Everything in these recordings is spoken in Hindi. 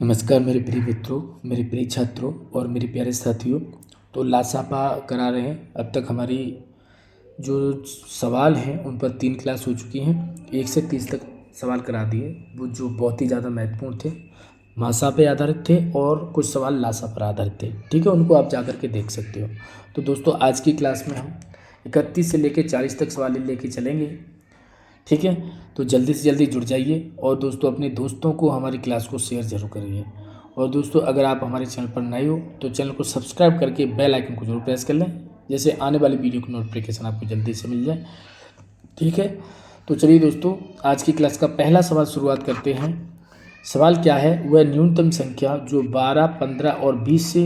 नमस्कार मेरे प्रिय मित्रों, मेरे प्रिय छात्रों और मेरे प्यारे साथियों। तो लासापा करा रहे हैं। अब तक हमारी जो सवाल हैं उन पर 3 क्लास हो चुकी हैं। 1 से 30 तक सवाल करा दिए, वो जो बहुत ही ज़्यादा महत्वपूर्ण थे, मासा पे आधारित थे और कुछ सवाल लासा पर आधारित थे। ठीक है, उनको आप जा कर के देख सकते हो। तो दोस्तों आज की क्लास में हम 31 से लेकर 40 तक सवाल लेके चलेंगे। ठीक है, तो जल्दी से जल्दी जुड़ जाइए और दोस्तों अपने दोस्तों को हमारी क्लास को शेयर ज़रूर करिए। और दोस्तों अगर आप हमारे चैनल पर नए हो तो चैनल को सब्सक्राइब करके बेल आइकन को जरूर प्रेस कर लें, जैसे आने वाली वीडियो की नोटिफिकेशन आपको जल्दी से मिल जाए। ठीक है, तो चलिए दोस्तों आज की क्लास का पहला सवाल शुरुआत करते हैं। सवाल क्या है? वह न्यूनतम संख्या जो 12, 15 और 20 से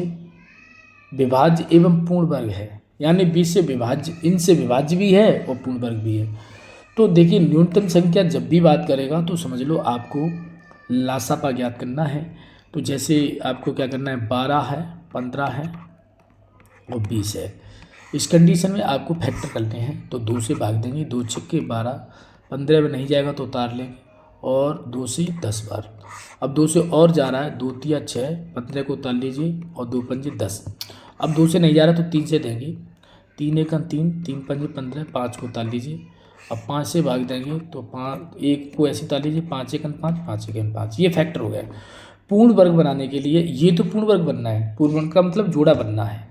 विभाज्य एवं पूर्ण वर्ग है, यानी 20 से विभाज्य, इनसे विभाज्य भी है और पूर्ण वर्ग भी है। तो देखिए न्यूनतम संख्या जब भी बात करेगा तो समझ लो आपको लासापा ज्ञात करना है। तो जैसे आपको क्या करना है, 12 है, 15 है और 20 है। इस कंडीशन में आपको फैक्टर करने हैं। तो 2 से भाग देंगे, 2 छक्के 12, 15 में नहीं जाएगा तो उतार लेंगे और 2 से 10 बार। अब 2 से और जा रहा है, 2 तिया 6, 15 को उतार लीजिए और 2 पंजे 10। अब 2 से नहीं जा रहा तो 3 से देंगे, 3 एकम 3, 3 पंजे 15, 5 को उतार लीजिए। अब 5 से भाग देंगे तो 5, 1 को ऐसे उतार लीजिए, 5 एकम 5, 5 एकम 5। ये फैक्टर हो गया। पूर्ण वर्ग बनाने के लिए ये तो पूर्ण वर्ग बनना है, पूर्ण वर्ग का मतलब जोड़ा बनना है।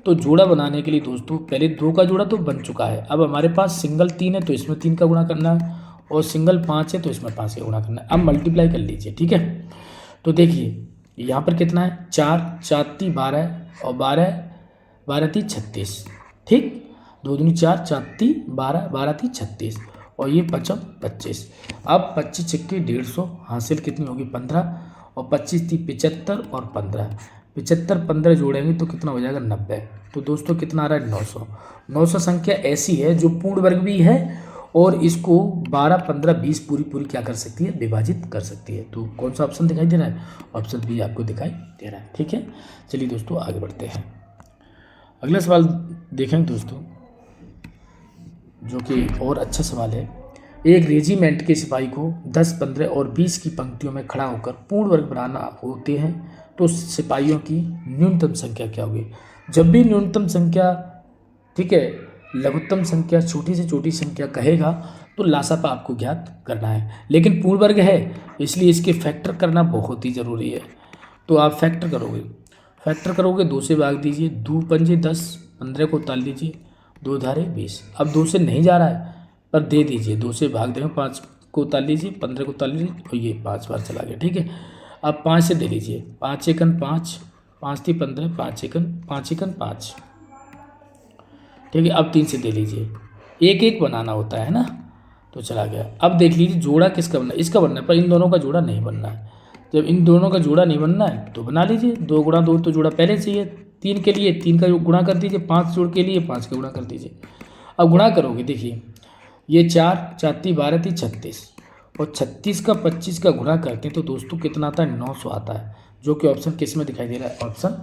तो जोड़ा बनाने के लिए दोस्तों पहले 2 का जोड़ा तो बन चुका है। अब हमारे पास सिंगल 3 है तो इसमें 3 का गुणा करना है और सिंगल 5 है तो इसमें 5 का गुणा करना है। अब मल्टीप्लाई कर लीजिए। ठीक है, तो देखिए यहाँ पर कितना है, 4, 4 × 12 और 12, 12 × 36। ठीक, 2 दूनी 4, 4 × 12, 12 × 36 और ये 5 25। अब 25 छक्के 150, हासिल कितनी होगी 15 और 25 × 75 और 15, 75 15 जोड़ेंगे तो कितना हो जाएगा 90। तो दोस्तों कितना आ रहा है 900। 900 संख्या ऐसी है जो पूर्ण वर्ग भी है और इसको 12, 15, 20 पूरी क्या कर सकती है, विभाजित कर सकती है। तो कौन सा ऑप्शन दिखाई दे रहा है? ऑप्शन बी आपको दिखाई दे रहा है। ठीक है, चलिए दोस्तों आगे बढ़ते हैं। अगला सवाल देखेंगे दोस्तों, जो कि और अच्छा सवाल है। एक रेजिमेंट के सिपाही को 10, 15 और 20 की पंक्तियों में खड़ा होकर पूर्ण वर्ग बनाना होते हैं तो सिपाहियों की न्यूनतम संख्या क्या होगी? जब भी न्यूनतम संख्या, ठीक है, लघुत्तम संख्या, छोटी से छोटी संख्या कहेगा तो लासापा आपको ज्ञात करना है। लेकिन पूर्ण वर्ग है इसलिए इसके फैक्टर करना बहुत ही ज़रूरी है। तो आप फैक्टर करोगे 2 से भाग दीजिए, 2 पंजे 10, 15 को उतार लीजिए, 2 धारे 20। अब 2 से नहीं जा रहा है पर दे दीजिए, 2 से भाग देंगे, 5 को उतार लीजिए, 15 को उतार लीजिए और ये 5 बार चला गया। ठीक है, अब 5 से दे लीजिए, 5 एकन 5, 5 × 15, 5 एकन 5। ठीक है, अब 3 से दे लीजिए, एक एक बनाना होता है ना, तो चला गया। अब देख लीजिए जोड़ा किसका बनना है, इसका बनना है, पर इन दोनों का जोड़ा नहीं बनना है। जब इन दोनों का जोड़ा नहीं बनना है तो बना लीजिए, 2 × 2 तो जोड़ा पहले चाहिए। 3 के लिए 3 का गुणा कर दीजिए, 5 जोड़ के लिए 5 का गुणा कर दीजिए। अब गुणा करोगे, देखिए ये 4, 4 × 12 = 36 और 36 का 25 का गुणा करते हैं तो दोस्तों कितना आता है, 900 आता है, जो कि ऑप्शन किस में दिखाई दे रहा है, ऑप्शन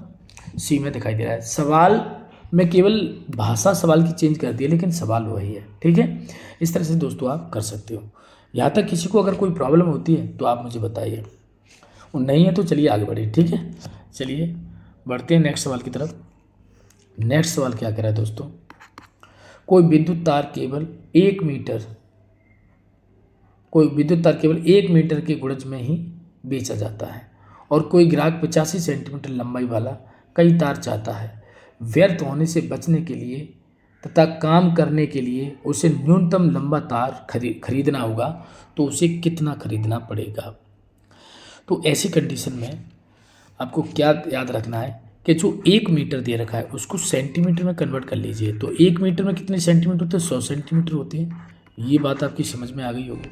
सी में दिखाई दे रहा है। सवाल में केवल भाषा सवाल की चेंज कर दी है लेकिन सवाल वही है। ठीक है, इस तरह से दोस्तों आप कर सकते हो। यहाँ तक किसी को अगर कोई प्रॉब्लम होती है तो आप मुझे बताइए, और नहीं है तो चलिए आगे बढ़िए। ठीक है, चलिए बढ़ते हैं नेक्स्ट सवाल की तरफ। नेक्स्ट सवाल क्या कह रहा है दोस्तों, कोई विद्युत तार केवल 1 मीटर के गुणज में ही बेचा जाता है और कोई ग्राहक 85 सेंटीमीटर लंबाई वाला कई तार चाहता है। व्यर्थ होने से बचने के लिए तथा काम करने के लिए उसे न्यूनतम लंबा तार खरीदना होगा, तो उसे कितना खरीदना पड़ेगा? तो ऐसी कंडीशन में आपको क्या याद रखना है कि जो 1 मीटर दे रखा है उसको सेंटीमीटर में कन्वर्ट कर लीजिए। तो 1 मीटर में कितने सेंटीमीटर होते हैं, 100 सेंटीमीटर होते हैं। ये बात आपकी समझ में आ गई होगी।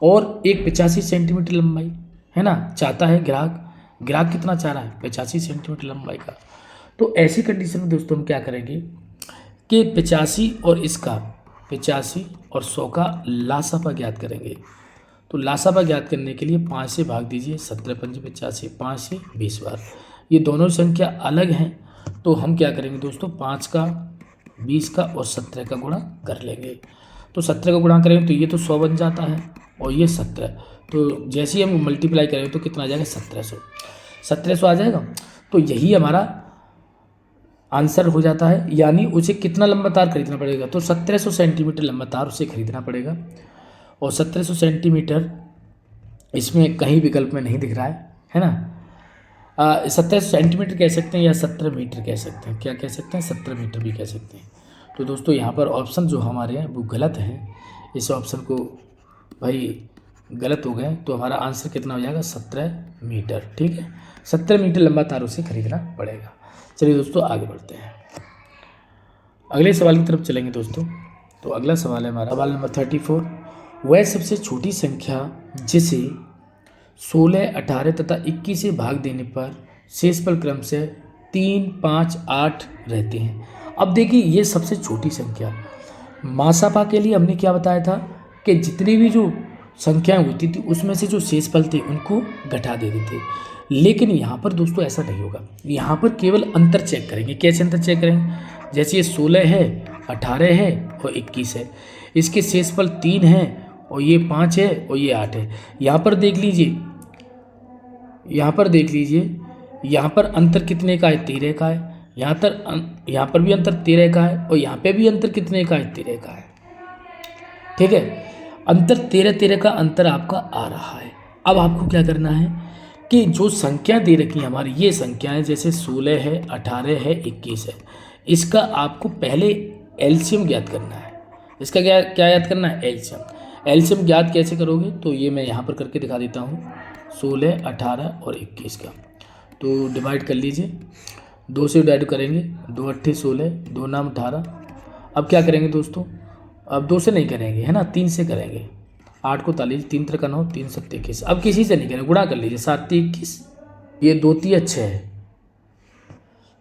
और एक 85 सेंटीमीटर लंबाई है ना चाहता है ग्राहक कितना चाह रहा है, 85 सेंटीमीटर लंबाई का। तो ऐसी कंडीशन में दोस्तों हम क्या करेंगे कि 85 और इसका 85 और 100 का लासापा ज्ञात करेंगे। तो लासापा ज्ञात करने के लिए 5 से भाग दीजिए, 17 × 5 = 85, 5 से 20 बार। ये दोनों संख्या अलग हैं तो हम क्या करेंगे दोस्तों, 5 का 20 का और 17 का गुणा कर लेंगे। तो 17 का गुणा करेंगे तो ये तो 100 बन जाता है और ये 17, तो जैसे ही हम मल्टीप्लाई करेंगे तो कितना आ जाएगा 1700 आ जाएगा। तो यही हमारा आंसर हो जाता है। यानी उसे कितना लंबा तार खरीदना पड़ेगा, तो 1700 सेंटीमीटर लंबा तार उसे खरीदना पड़ेगा। और 1700 सेंटीमीटर इसमें कहीं विकल्प में नहीं दिख रहा है ना। 1700 सेंटीमीटर कह सकते हैं या 17 मीटर कह सकते हैं, क्या कह सकते हैं 17 मीटर भी कह सकते हैं। तो दोस्तों यहाँ पर ऑप्शन जो हमारे हैं वो गलत हैं, इस ऑप्शन को भाई गलत हो गए। तो हमारा आंसर कितना हो जाएगा 17 मीटर। ठीक है, 17 मीटर लंबा तार उसे खरीदना पड़ेगा। चलिए दोस्तों आगे बढ़ते हैं, अगले सवाल की तरफ चलेंगे दोस्तों। तो अगला सवाल है हमारा सवाल नंबर 34। वह सबसे छोटी संख्या जिसे 16, 18 तथा 21 से भाग देने पर शेषफल क्रम से 3, 5, 8 रहते हैं। अब देखिए ये सबसे छोटी संख्या, मासापा के लिए हमने क्या बताया था कि जितनी भी जो संख्याएं होती थी उसमें से जो शेषफल थे उनको घटा देते थे। लेकिन यहाँ पर दोस्तों ऐसा नहीं होगा, यहाँ पर केवल अंतर चेक करेंगे। कैसे अंतर चेक करेंगे, जैसे ये 16 है, 18 है और 21 है, इसके शेषफल 3 है और ये 5 है और ये 8 है। यहाँ पर देख लीजिए, यहाँ पर अंतर कितने का है 13 का है। यहाँ पर भी अंतर 13 का है और यहाँ पे भी अंतर कितने का है 13 का है। ठीक है, अंतर 13 का अंतर आपका आ रहा है। अब आपको क्या करना है कि जो संख्या दे रखी है हमारी, ये संख्याएं जैसे 16 है, 18 है, 21 है, इसका आपको पहले एलसीएम ज्ञात करना है। इसका क्या याद करना है, एलसीएम ज्ञात कैसे करोगे, तो ये मैं यहाँ पर करके दिखा देता हूँ। 16, 18 और 21 का तो डिवाइड कर लीजिए, 2 से डिवाइड करेंगे, 2 8 16, 2 9 18। अब क्या करेंगे दोस्तों, अब 2 से नहीं करेंगे है ना, 3 से करेंगे। 8 को 43, 3 3 9, 3 7 21। अब किसी से नहीं करेंगे, गुणा कर लीजिए, 7 3 21, ये 2 3 6 है।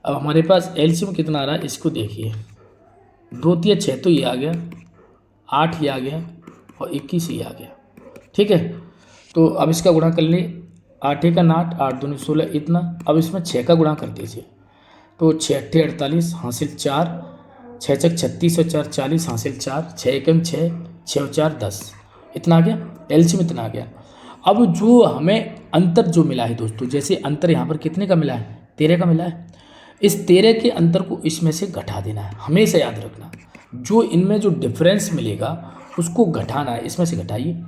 अब हमारे पास एलसीएम कितना आ रहा है, इसको देखिए, 2 3 6 तो ये आ गया, 8 ये आ गया और 21 ये आ गया। ठीक है, तो अब इसका गुणा कर लिए, 8 1 8, 8 2 16 इतना। अब इसमें 6 का गुणा कर दीजिए, तो 6 8 48 हासिल 4, 6 6 36 और 4 40 हासिल 4, 6 1 6, 6 और 4 10, इतना आ गया, एलसीएम इतना आ गया। अब जो हमें अंतर जो मिला है दोस्तों, जैसे अंतर यहाँ पर कितने का मिला है, 13 का मिला है, इस 13 के अंतर को इसमें से घटा देना है। हमेशा याद रखना, जो इनमें जो डिफरेंस मिलेगा उसको घटाना है, इसमें से घटाइए।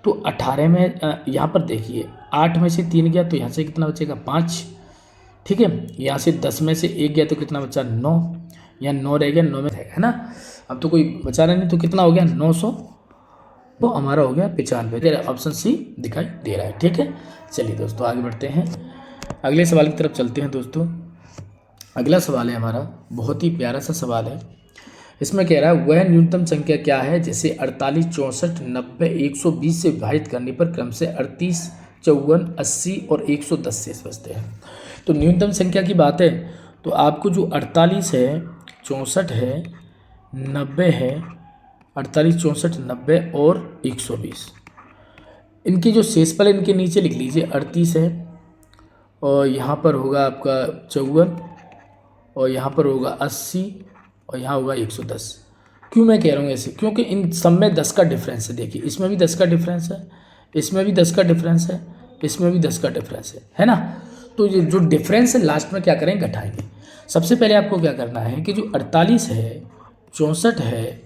तो 18 में यहाँ पर देखिए 8 में से 3 गया तो यहाँ से कितना बचेगा 5। ठीक है, यहाँ से 10 में से 1 गया तो कितना बचा 9, यहाँ 9 रह गया, 9 में है ना। अब तो कोई बचाना नहीं, तो कितना हो गया 900, तो हमारा हो गया 95। ऑप्शन सी दिखाई दे रहा है। ठीक है, चलिए दोस्तों आगे बढ़ते हैं, अगले सवाल की तरफ चलते हैं दोस्तों। अगला सवाल है हमारा, बहुत ही प्यारा सा सवाल है। इसमें कह रहा है वह न्यूनतम संख्या क्या है जिसे 48, 64, 90, 120 से विभाजित करने पर क्रम से 38, 54, 80 और 110 शेष बचते हैं। तो न्यूनतम संख्या की बात है तो आपको जो 48 है, 64 है, 90 है, 48, 64, 90 और 120, इनकी जो शेषफल है इनके नीचे लिख लीजिए। 38 है और यहाँ पर होगा आपका 54 और यहाँ पर होगा 80 और यहाँ होगा 110। क्यों मैं कह रहा हूँ ऐसे, क्योंकि इन सब में 10 का डिफरेंस है। देखिए इसमें भी 10 का डिफरेंस है, इसमें भी 10 का डिफरेंस है, इसमें भी 10 का डिफरेंस है ना। तो ये जो डिफरेंस है लास्ट में क्या करेंगे, घटाएंगे। सबसे पहले आपको क्या करना है कि जो 48 है, 64 है,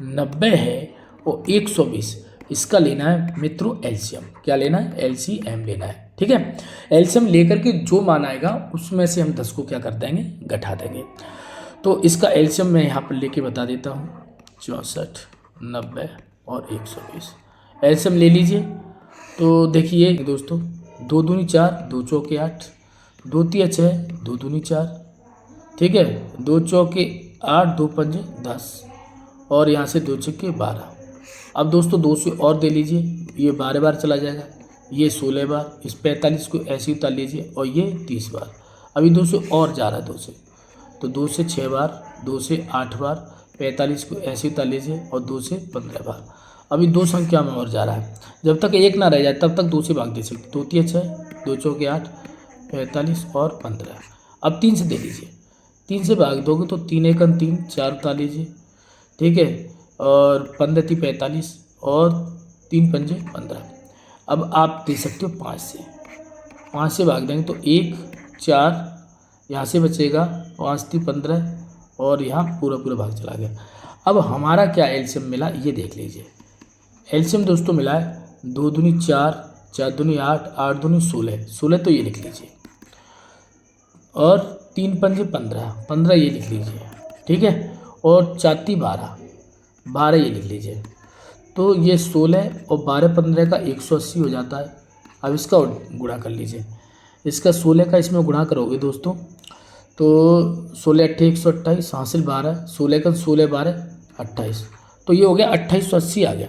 90 है और 120, इसका लेना है मित्रों एलसीएम। क्या लेना है, एलसीएम लेना है। ठीक है, एलसीएम लेकर के जो मान आएगा उसमें से हम 10 को क्या कर देंगे, घटा देंगे। तो इसका एलसीएम मैं यहाँ पर लेके बता देता हूँ, 64, 90 और 120 एलसीएम ले लीजिए। तो देखिए दोस्तों, 2 दूनी 4, 2 चौके 8, 2 तिया 6, 2 दूनी 4, ठीक है, 2 चौके 8, 2 पंजे 10 और यहाँ से 2 छक्के 12। अब दोस्तों 2 से और दे लीजिए, ये 12 बार चला जाएगा, ये 16 बार, इस 45 को ऐसे ही उतार लीजिए और ये 30 बार। अभी 2 से और जा रहा है 2 से, तो 2 से 6 बार, 2 से 8 बार, 45 को ऐसे ही उतार लीजिए और 2 से 15 बार। अभी 2 संख्या में और जा रहा है, जब तक 1 ना रह जाए तब तक 2 से भाग दे सकते। 2 तिया 6, 2 चौके 8, 45 और 15। अब 3 से दे लीजिए, 3 से भाग दोगे तो 3 1 3, 4 उतार लीजिए, ठीक है, और 15 × 45 और 3 × 5 = 15। अब आप दे सकते हो 5 से भाग देंगे तो 1 4 यहाँ से बचेगा, 5 × 3 = 15 और यहाँ पूरा भाग चला गया। अब हमारा क्या एलसीएम मिला ये देख लीजिए। एलसीएम दोस्तों मिला है 2 दूनी 4, 4 दूनी 8, 8 दूनी 16, 16 तो ये लिख लीजिए, और 3 × 5 = 15, 15 ये लिख लीजिए, ठीक है, और 4 × 3 = 12, 12 ये लिख लीजिए। तो ये 16 और 12 15 का 180 हो जाता है। अब इसका गुणा कर लीजिए, इसका 16 का इसमें गुणा करोगे दोस्तों तो 16 × 8 = 128, हासिल 12, 16 का 16 12 28, तो ये हो गया 2880 आ गया।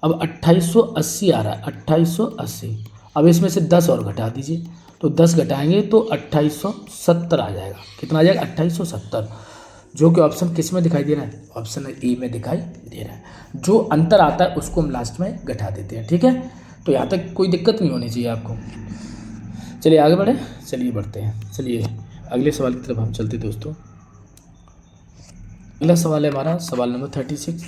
अब 2880 आ रहा है, 2880। अब इसमें से 10 और घटा दीजिए, तो 10 घटाएंगे तो 2870 आ जाएगा। कितना आ जाएगा? 2870, जो कि ऑप्शन किस में दिखाई दे रहा है? ऑप्शन ए में दिखाई दे रहा है। जो अंतर आता है उसको हम लास्ट में घटा देते हैं, ठीक है। तो यहाँ तक कोई दिक्कत नहीं होनी चाहिए आपको। चलिए आगे बढ़े, चलिए बढ़ते हैं। चलिए अगले सवाल की तरफ हम चलते दोस्तों। अगला सवाल है हमारा सवाल नंबर 36।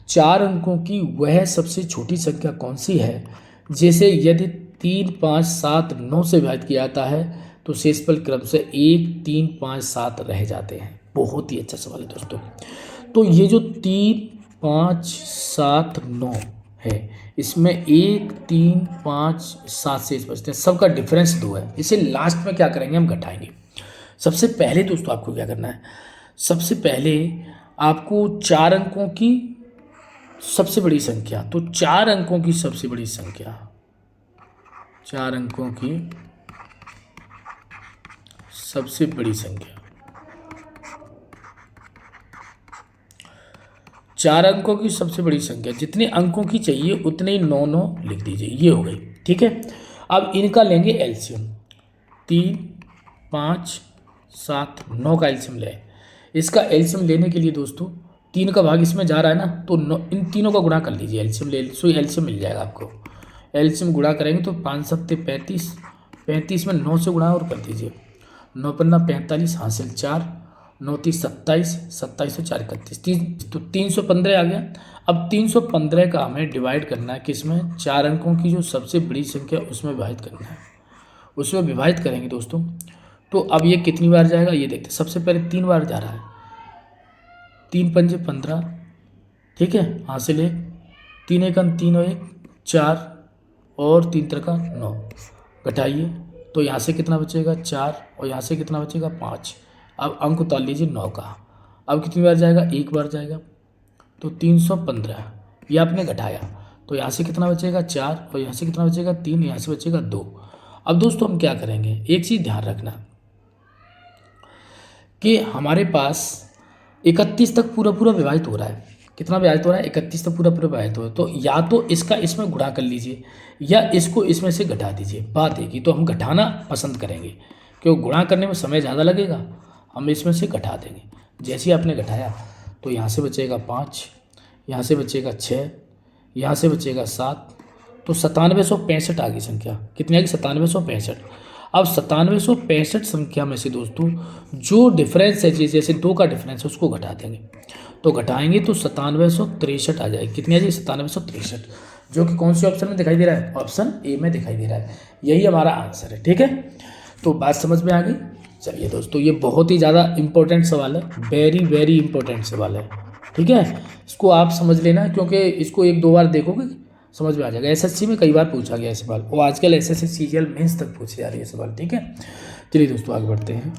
4 अंकों की वह सबसे छोटी संख्या कौन सी है जैसे यदि 3 5 7 9 से विभाजित किया जाता है तो शेषफल क्रम से 1 3 5 7 रह जाते हैं। बहुत ही अच्छा सवाल है दोस्तों। तो ये जो 3 5 7 9 है, इसमें 1 3 5 7 शेष बचते हैं, सबका डिफरेंस 2 है। इसे लास्ट में क्या करेंगे, हम घटाएंगे। सबसे पहले दोस्तों आपको क्या करना है, सबसे पहले आपको 4 अंकों की सबसे बड़ी संख्या, तो 4 अंकों की सबसे बड़ी संख्या, 4 अंकों की सबसे बड़ी संख्या, 4 अंकों की सबसे बड़ी संख्या, जितने अंकों की चाहिए उतने ही 9 9 लिख दीजिए, ये हो गई, ठीक है। अब इनका लेंगे एलसीएम, 3 5 7 9 का एलसीएम ले। इसका एलसीएम लेने के लिए दोस्तों 3 का भाग इसमें जा रहा है ना, तो इन तीनों का गुणा कर लीजिए, एलसीएम ले, सो एलसीएम मिल जाएगा आपको। एलसीएम गुणा करेंगे तो 5 7 35, 35 में 9 से गुणा और कर दीजिए, 9 5 45, हासिल 4, 9 30 27, 27 और 4 31, तो 315 आ गया। अब 315 का हमें डिवाइड करना है किसमें, 4 अंकों की जो सबसे बड़ी संख्या उसमें विभाजित करना है, उसमें विभाजित करेंगे दोस्तों। तो अब ये कितनी बार जाएगा ये देखते हैं। सबसे पहले 3 बार जा रहा है, 3 5 15, ठीक है, हासिल 1, 3 1 3 और 1 4 और 3 3 9, घटाइए तो यहाँ से कितना बचेगा 4 और यहाँ से कितना बचेगा 5। अब अंक उतार लीजिए 9 का। अब कितनी बार जाएगा, 1 बार जाएगा, तो 315 ये आपने घटाया, तो यहाँ से कितना बचेगा 4 और यहाँ से कितना बचेगा 3, यहाँ से बचेगा 2। अब दोस्तों हम क्या करेंगे, एक चीज़ ध्यान रखना कि हमारे पास 31 तक पूरा विभाजित हो रहा है। कितना विभाजित हो रहा है, 31 तक पूरा विभाजित हो रहा है। तो या तो इसका इसमें गुणा कर लीजिए या इसको इसमें से घटा दीजिए। बात है कि तो हम घटाना पसंद करेंगे क्योंकि गुणा करने में समय ज़्यादा लगेगा, हम इसमें से घटा देंगे। जैसे ही आपने घटाया तो यहाँ से बचेगा 5, यहाँ से बचेगा 6, यहाँ से बचेगा 7, तो 9765 आ गई संख्या। कितनी आ गई, 9765। अब 9765 संख्या में से दोस्तों जो डिफरेंस है, जैसे 2 का डिफरेंस है उसको घटा देंगे, तो घटाएंगे तो 9763 आ जाएगी। कितनी आ जाएगी, 9763, जो कि कौन से ऑप्शन में दिखाई दे रहा है, ऑप्शन ए में दिखाई दे रहा है। यही हमारा आंसर है, ठीक है। तो बात समझ में आ गई। चलिए दोस्तों ये बहुत ही ज़्यादा इंपॉर्टेंट सवाल है, वेरी वेरी इंपॉर्टेंट सवाल है, ठीक है। इसको आप समझ लेना क्योंकि इसको 1 2 बार देखोगे समझ में आ जाएगा। एसएससी में कई बार पूछा गया है सवाल, वो आजकल एसएससी सीजीएल मेंस तक पूछे जा रही है सवाल, ठीक है। चलिए दोस्तों आगे बढ़ते हैं।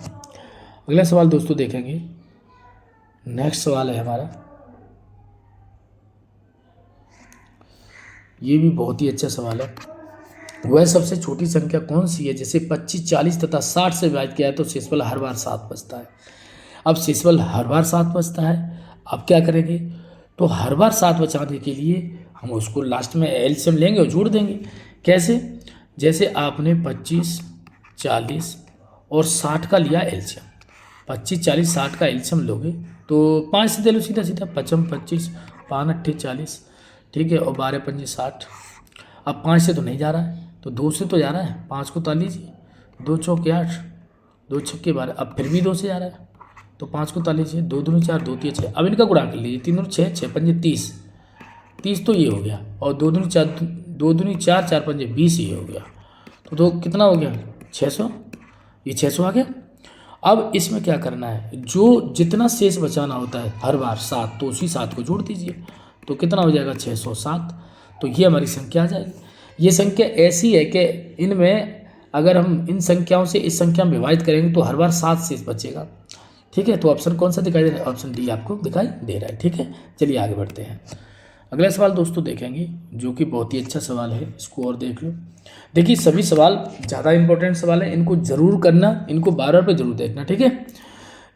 अगला सवाल दोस्तों देखेंगे, नेक्स्ट सवाल है हमारा, ये भी बहुत ही अच्छा सवाल है। वह सबसे छोटी संख्या कौन सी है जैसे 25 40 तथा 60 से विभाजित किया है तो शेषफल हर बार 7 बचता है। अब शेषफल हर बार 7 बचता है, अब क्या करेंगे, तो हर बार 7 बचाने के लिए हम उसको लास्ट में एलसीएम लेंगे और जोड़ देंगे। कैसे, जैसे आपने 25 40 और 60 का लिया एलसीएम, 25 40 60 का एलसीएम लोगे तो 5 से दे लो सीधा सीधा, 5 25 5 8 40, ठीक है, और 12 5 60। अब 5 से तो नहीं जा रहा है तो 2 से तो जा रहा है, 5 को उतार लीजिए, 2 चौके 8, 2 छक्के 12, अब फिर भी 2 से जा रहा है तो 5 को ताल लीजिए, 2 दूनी 4, 2 तिया 6। अब इनका गुणा कर लीजिए, 3 दूनी 6, 6 पंजे 30, 30 तो ये हो गया, और 2 दूनी 4, 2 दूनी 4, 4 पंजे 20 ये हो गया। तो दो कितना हो गया 600, ये 600 आ गया। अब इसमें क्या करना है, जो जितना शेष बचाना होता है हर बार 7, तो उसी 7 को जोड़ दीजिए, तो कितना हो जाएगा 607। तो ये हमारी संख्या आ जाएगी। ये संख्या ऐसी है कि इनमें अगर हम इन संख्याओं से इस संख्या में विभाजित करेंगे तो हर बार 7 शेष बचेगा। ठीक है, तो ऑप्शन कौन सा दिखाई दे रहा है, ऑप्शन डी आपको दिखाई दे रहा है। ठीक है, चलिए आगे बढ़ते हैं। अगला सवाल दोस्तों देखेंगे, जो कि बहुत ही अच्छा सवाल है, इसको और देख लो। देखिए सभी सवाल ज़्यादा इंपॉर्टेंट सवाल है, इनको जरूर करना, इनको बार-बार पे जरूर देखना। ठीक है,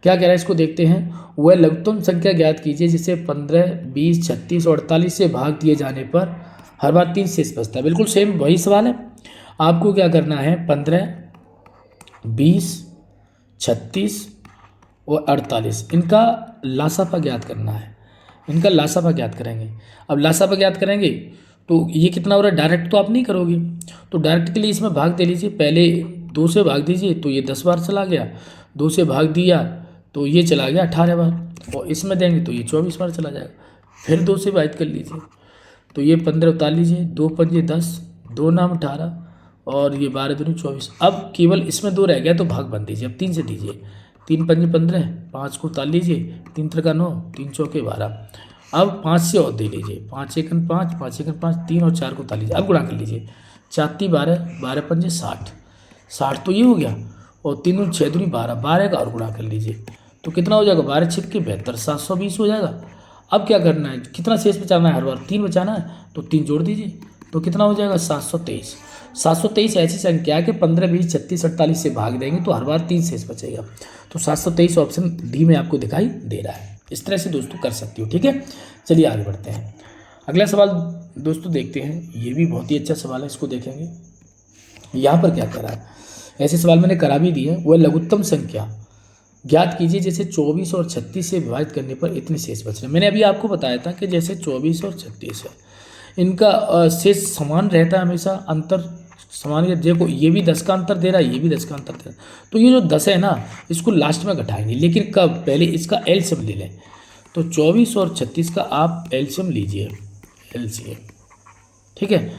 क्या कह रहा है इसको देखते हैं। वह लघुत्तम संख्या ज्ञात कीजिए जिसे 15, 20, 36 और 48 से भाग दिए जाने पर हर बार 3 शेष बचता है। बिल्कुल सेम वही सवाल है। आपको क्या करना है, 15, 20, 36 और 48 इनका लासाफा ज्ञात करना है। इनका लासाफा ज्ञात करेंगे। अब लासाफा ज्ञात करेंगे तो ये कितना हो रहा है, डायरेक्ट तो आप नहीं करोगे, तो डायरेक्ट के लिए इसमें भाग दे लीजिए। पहले 2 से भाग दीजिए तो ये 10 बार चला गया, 2 से भाग दिया तो ये चला गया 18 बार, और इसमें देंगे तो ये 24 बार चला जाएगा। फिर 2 से भाग कर लीजिए तो ये 15 उतार लीजिए, 2 पंजे 10, 2 नाम 18 और ये 12 दूनी 24। अब केवल इसमें 2 रह गया तो भाग बन दीजिए। अब 3 से दीजिए, 3 पंजे 15, 5 को उतार लीजिए, 3 त्रिका 9, 3 चौके 12। अब 5 से और दे लीजिए, 5 एकन 5, 5 एकन 5, 3 और 4 को उतार लीजिए। अब गुणा कर लीजिए, 4 × 12, 12 पंजे 60, 60 तो ये हो गया, और 3 दूनी 6 दूनी 12, 12 का और गुणा कर लीजिए तो कितना हो जाएगा, 12 छिक्के 72, 720 हो जाएगा। अब क्या करना है, कितना शेष बचाना है, हर बार 3 बचाना है तो 3 जोड़ दीजिए तो कितना हो जाएगा 723। 723 ऐसी संख्या है कि 15, 20, 36, 48 से भाग देंगे तो हर बार 3 शेष बचेगा। तो 723 ऑप्शन डी में आपको दिखाई दे रहा है। इस तरह से दोस्तों कर सकते हो। ठीक है, चलिए आगे बढ़ते हैं। अगला सवाल दोस्तों देखते हैं, ये भी बहुत ही अच्छा सवाल है, इसको देखेंगे। यहाँ पर क्या कर रहा है, ऐसे सवाल मैंने करा भी दिए। वह लघुत्तम संख्या ज्ञात कीजिए जैसे 24 और 36 से विभाजित करने पर इतने शेष बच रहे हैं। मैंने अभी आपको बताया था कि जैसे 24 और 36 है, इनका शेष समान रहता है हमेशा, अंतर समान। देखो ये भी 10 का अंतर दे रहा है, ये भी 10 का अंतर दे रहा है, तो ये जो 10 है ना, इसको लास्ट में घटाएंगे, लेकिन कब, पहले इसका एलसीएम ले लें। तो 24 और 36 का आप एलसीएम लीजिए, एलसीएम। ठीक है,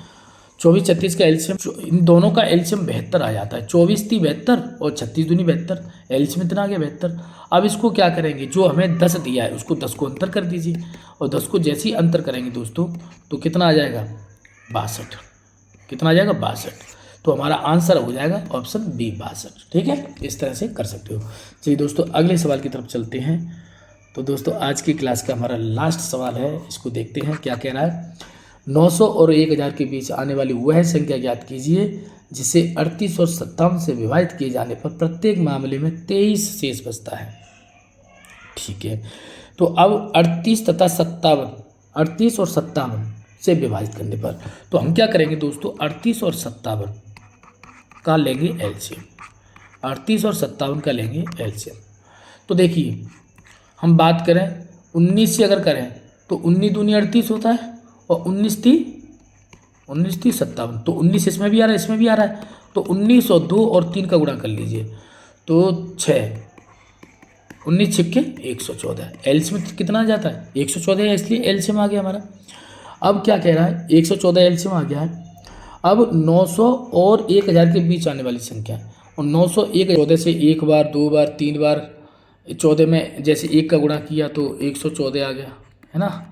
24, 36 का एलसीएम, इन दोनों का एलसीएम 72 आ जाता है। 24 × 72 और 36 दूनी 72, एलसीएम इतना आ गया 72। अब इसको क्या करेंगे, जो हमें 10 दिया है उसको 10 को अंतर कर दीजिए, और 10 को जैसे ही अंतर करेंगे दोस्तों तो कितना आ जाएगा 62, कितना आ जाएगा 62। तो हमारा आंसर हो जाएगा ऑप्शन बी 62। ठीक है, इस तरह से कर सकते हो। चलिए दोस्तों अगले सवाल की तरफ चलते हैं। तो दोस्तों आज की क्लास का हमारा लास्ट सवाल है, इसको देखते हैं क्या कह रहा है। 900 और 1000 के बीच आने वाली वह संख्या ज्ञात कीजिए जिसे 38 और 57 से विभाजित किए जाने पर प्रत्येक मामले में 23 शेष बचता है। ठीक है, तो अब 38 तथा 57, 38 और 57 से विभाजित करने पर तो हम क्या करेंगे दोस्तों, 38 और 57 का लेंगे एलसीएम, 38 और 57 का लेंगे एलसीएम। तो देखिए हम बात करें 19 से अगर करें तो 19 दूनी 38 होता है, और 19 × 3 = 57, तो 19 इसमें भी आ रहा है, इसमें भी आ रहा है, तो 19 और 2 और 3 का गुणा कर लीजिए तो 6, 19 छिक्के 114, एलसीएम कितना आ जाता है 114 है, इसलिए एलसीएम आ गया हमारा। अब क्या कह रहा है, 114 एलसीएम आ गया है। अब 900 और 1000 के बीच आने वाली संख्या, और 900 14 से 1 बार 2 बार 3 बार 14 में जैसे 1 का गुणा किया तो 114 आ गया, है ना।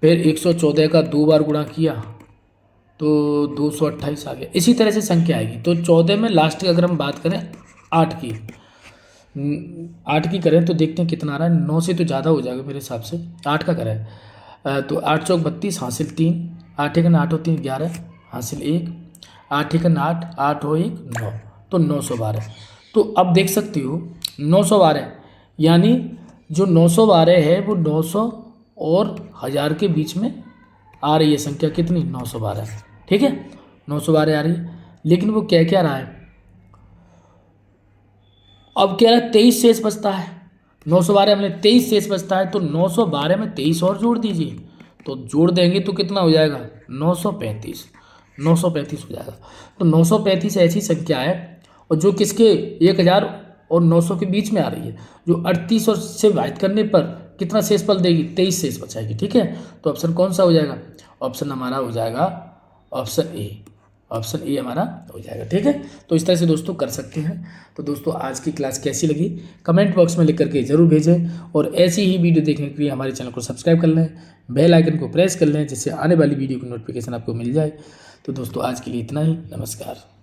फिर 114 का 2 बार गुणा किया तो 228 आ गया। इसी तरह से संख्या आएगी। तो 14 में लास्ट की अगर हम बात करें 8 की करें तो देखते हैं कितना आ रहा है। 9 से तो ज़्यादा हो जाएगा मेरे हिसाब से, 8 का करें तो 8 चौक 32 हासिल 3, 8 एकन 8 और 3 11 हासिल 1, 8 एकन 8, 8 और 1 9, तो 912। तो अब देख सकती हो 912, यानी जो 912 है वो 900 और 1000 के बीच में आ रही है संख्या, कितनी 912। ठीक है, 912 आ रही है, लेकिन वो क्या क्या रहा है, अब कह रहा है 23 शेष बचता है। 912 हमने 23 शेष बचता है, तो 912 में 23 और जोड़ दीजिए, तो जोड़ देंगे तो कितना हो जाएगा 935, 935 हो जाएगा। तो 935 ऐसी संख्या है, और जो किसके 1000 और 900 के बीच में आ रही है, जो 38 और से भाग करने पर कितना शेषफल देगी, 23 शेष बचाएगी। ठीक है, तो ऑप्शन कौन सा हो जाएगा, ऑप्शन हमारा हो जाएगा ऑप्शन ए, ऑप्शन ए हमारा हो जाएगा। ठीक है, तो इस तरह से दोस्तों कर सकते हैं। तो दोस्तों आज की क्लास कैसी लगी कमेंट बॉक्स में लिख करके ज़रूर भेजें, और ऐसी ही वीडियो देखने के लिए हमारे चैनल को सब्सक्राइब कर लें, बेल आइकन को प्रेस कर लें, जिससे आने वाली वीडियो की नोटिफिकेशन आपको मिल जाए। तो दोस्तों आज के लिए इतना ही, नमस्कार।